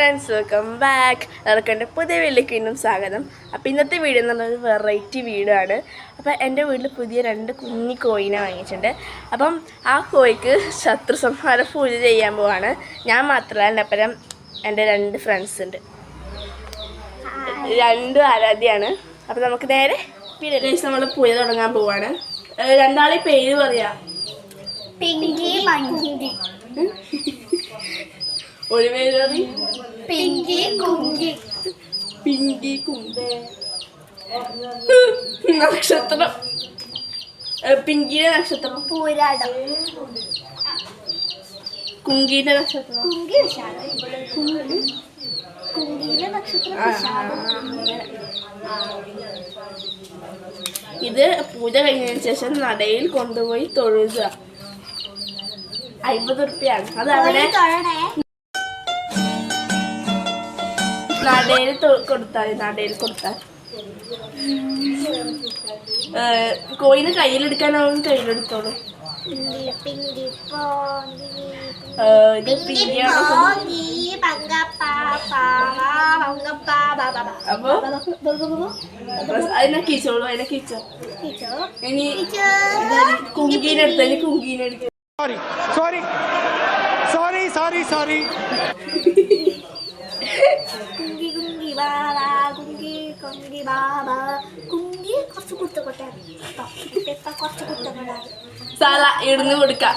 Friends, welcome back. എല്ലാവർക്കും പുതിയ വീട്ടിലേക്ക് വീണ്ടും സ്വാഗതം. അപ്പോൾ ഇന്നത്തെ വീഡിയോ എന്ന് പറഞ്ഞാൽ ഒരു വെറൈറ്റി വീഡിയോ ആണ്. അപ്പോൾ എൻ്റെ വീട്ടിൽ പുതിയ 2 കുഞ്ഞി കോയിനെ വാങ്ങിച്ചിട്ടുണ്ട്. അപ്പം ആ കോയിക്ക് ശത്രു സംഹാര പൂജ ചെയ്യാൻ പോവാണ്. ഞാൻ മാത്രമല്ല, എൻ്റെ അപ്പുറം എൻ്റെ 2 ഫ്രണ്ട്സ് ഉണ്ട്. 2 ആരാധ്യയാണ്. അപ്പോൾ നമുക്ക് നേരെ വീഡിയോ നമ്മൾ പൂജ തുടങ്ങാൻ പോവാണ്. രണ്ടാളെ പേര് പറയാം. ഒരു പേര് പിങ്കി കുങ്കി. പിങ്കി കുങ്കി. നക്ഷത്രം പിങ്കിയുടെ നക്ഷത്രം പൂരാടം. കുങ്കിന്റെ നക്ഷത്രം കുങ്കി വിശാഖം. കുങ്കിയിലെ നക്ഷത്രം വിശാഖം. ഇത് പൂജ കഴിഞ്ഞതിന് ശേഷം നടയിൽ കൊണ്ടുപോയി തൊഴുക. 50 റുപ്യാണ്. അത് അവിടെ നടയിൽ കൊടുത്താൽ കോയിന് കയ്യിലെടുക്കാനാവും കയ്യിലെടുത്തോളൂ. ഇത് പിങ്കിയാണ്. അപ്പൊ അതിനെ കീച്ചോളൂ, അതിനെ കീച്ചോ. ഇനി കുങ്കീനെ എടുത്ത, ഇനി കുങ്കീനെ എടുക്ക. സോറി കുങ്കി കുങ്കി ബാബ കുങ്കി കുങ്കി ബാബ കുങ്കി കുറച്ച് കുത്തക്കൊട്ടെ കുറച്ച് കുത്തക്കൊണ്ട സാല ഇടുന്ന് കൊടുക്കാം.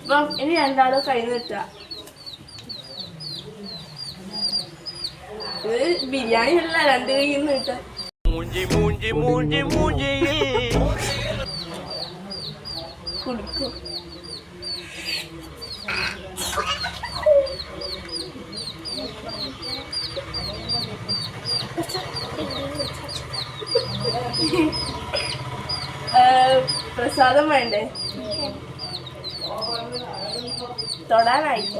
അപ്പം ഇനി രണ്ടാളും കയ്യിൽ നിൽക്കുക. ഇത് ബിരിയാണി അല്ല, 2 കയ്യിൽ നിന്ന് കിട്ടാൻ. കുടിക്കും. പ്രസാദം വേണ്ടേ? തൊടാനായിട്ട.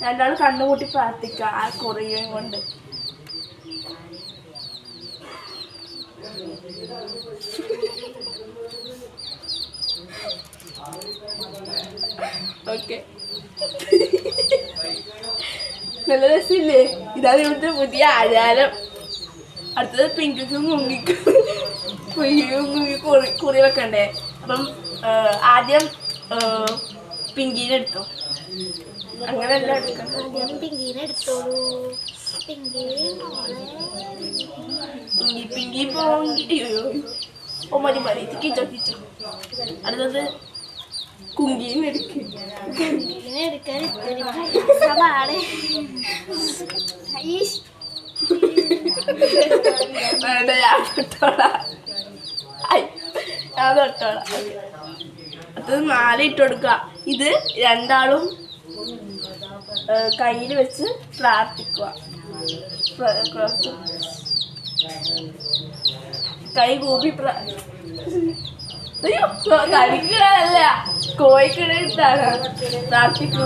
രണ്ടാളും കണ്ണുകൂട്ടി പ്രാർത്ഥിക്ക ആ കുറയും കൊണ്ട്. ഓക്കെ, നല്ല രസമില്ലേ? ഇതാണ് ഇവിടുത്തെ പുതിയ ആചാരം. അടുത്തത് പിങ്കിക്കും കുങ്കിക്കും കുറി വെക്കണ്ടേ. അപ്പം ആദ്യം പിങ്കീനെ എടുത്തോ. അങ്ങനെയല്ല എടുക്കണം. ആദ്യം പിങ്കീനെ എടുത്തോളൂ. പിങ്കി പിങ്കി പോങ്കി. ഓ മതി കിച്ചോ. അടുത്തത് കുങ്കീനെ എടുക്കും. കുങ്കീനെ എടുക്കാൻ ഇത്തിരി പ്രയാസമാണ്. വേണ്ട, ഞാൻ തൊട്ടോളാം. അത് 4 ഇട്ട് കൊടുക്കുക. ഇത് രണ്ടാളും കയ്യിൽ വെച്ച് പ്രാർത്ഥിക്കുക. കൈ കൂപ്പി അയ്യോ, കഴിക്കണല്ല, കോഴിക്കിടയിട്ടാണ് പ്രാർത്ഥിക്കൂ.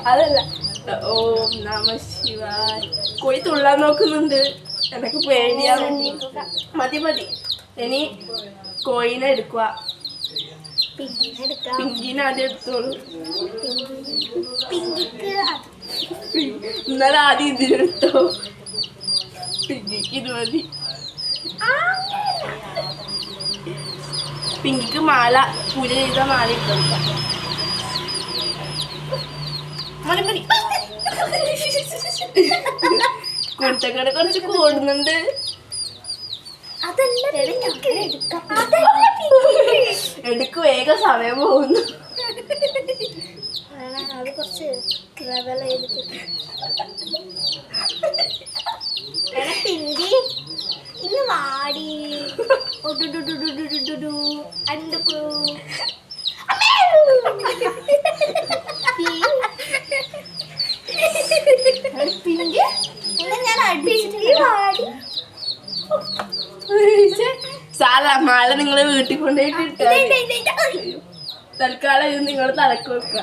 അതല്ല, ഓം നമ ശിവായ. കോഴി തുള്ളാൻ നോക്കുന്നുണ്ട്, എനക്ക് പേടിയാണ്. മതി. ഇനി കോഴിനെ എടുക്കുക. പിങ്കിനെ ആദ്യം എടുത്തോളൂ. ഇന്നലെ ആദ്യം ഇതിനെടുത്തോ. പിങ്കിക്ക് ഇത് മതി. പിങ്കിക്ക് മാല, പൂജ ചെയ്ത മാല ഇട്ടുകൊടുക്കാം. മതി. കുരുത്തക്കട കുറച്ച് കൂടുന്നുണ്ട്. എടുക്ക്, വേഗം സമയം പോകുന്നു. അത് കുറച്ച് പിങ്കി ഇന്ന് വാടി അണ്ടുക്കൂ. പിങ്കി ഞാൻ അടിച്ചിട്ട് വാടി. സാല മാല നിങ്ങളെ വീട്ടിൽ കൊണ്ടുപോയിട്ട് തൽക്കാലം ഇത് നിങ്ങൾ തലക്ക് വെക്കുക.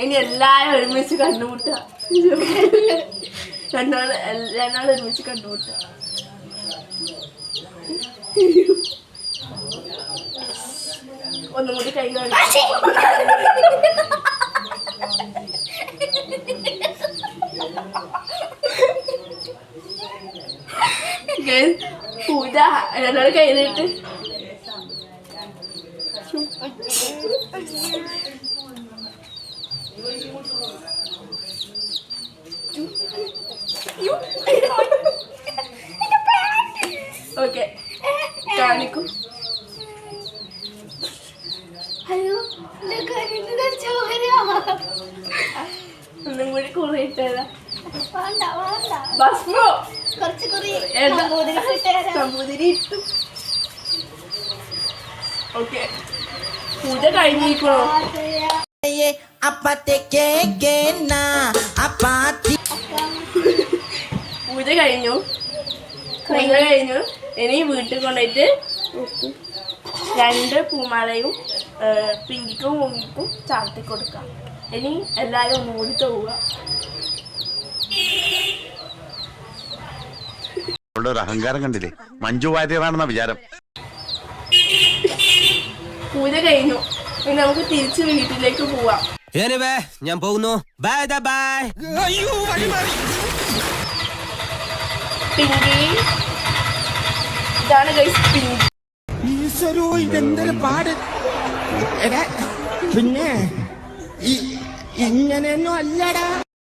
ഇനി എല്ലാരും ഒരുമിച്ച് കണ്ടുമുട്ടുക. രണ്ടാൾ ഒരുമിച്ച് കണ്ടുമുട്ടുക. ഒന്നും കൂടി കൈ പൂജ രണ്ടാൾ കയ്യിലിട്ട് ഓക്കെ കാണിക്കും. അയ്യോ ഒന്നും കൂടി കുറിയിട്ടതാ വേണ്ട വേണ്ട ഭസ്മോ കുറച്ച് കുറി നമ്പൂതിരി ഇട്ടു. ഓക്കെ പൂജ കഴിഞ്ഞിരിക്കണോ? പൂജ കഴിഞ്ഞു. ഇനി വീട്ടിൽ കൊണ്ടുപോയിട്ട് 2 പൂമാലയും പിങ്കിക്കും മുങ്ങിക്കും ചാർത്തി കൊടുക്കാം. ഇനി എല്ലാവരും ഒന്നും കൂടി പോവുക. ഒരു അഹങ്കാരം കണ്ടില്ലേ? മഞ്ജു വാര്യറാണെന്ന വിചാരം. പൂജ കഴിഞ്ഞു. ഇനി നമുക്ക് തിരിച്ച് വീട്ടിലേക്ക് പോവാം. ഞാൻ പോകുന്നു. Bye bye. പിങ്കി ഇതാണ് ഗൈസ് പിങ്കി. ഈശ്വരോ ഇതെന്തൊരു പാട്. പിന്നെ ഇങ്ങനെയൊന്നും അല്ലടാ.